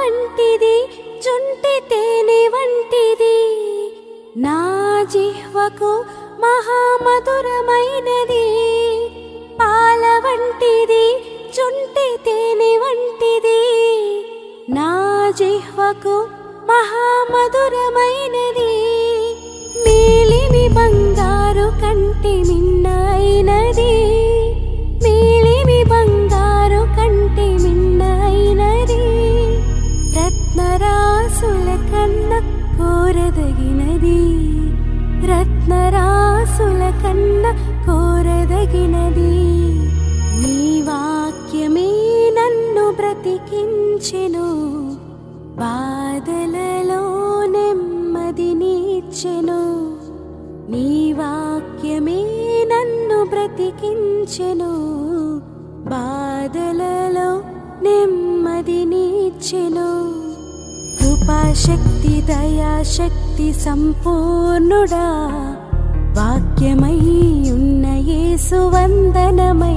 వంటిది జుంటి తేనె వంటిది నా జిహ్వకు మహామధురమైనది పాల వంటిది జుంటి తేనె వంటిది నా జిహ్వకు మహామధురమైనది మేలిమి బంగారు కంటి మిన్నైనది మేలిమి బంగారు కంటి మిన్నైనది రత్నరాసుల కన్న కోరదగినది రత్నరాసుల కన్న కోరదగినది నీ వాక్యమే నన్ను బ్రతికించెను బాధలలో నెమ్మదినిచ్చెను నీ వాక్యమే నన్ను బ్రతికించెను బాధలలో నెమ్మదినిచ్చెను కృపాశక్తి దయాశక్తి సంపూర్ణుడా వాక్యమై ఉన్న యేసు వందనమయ్యా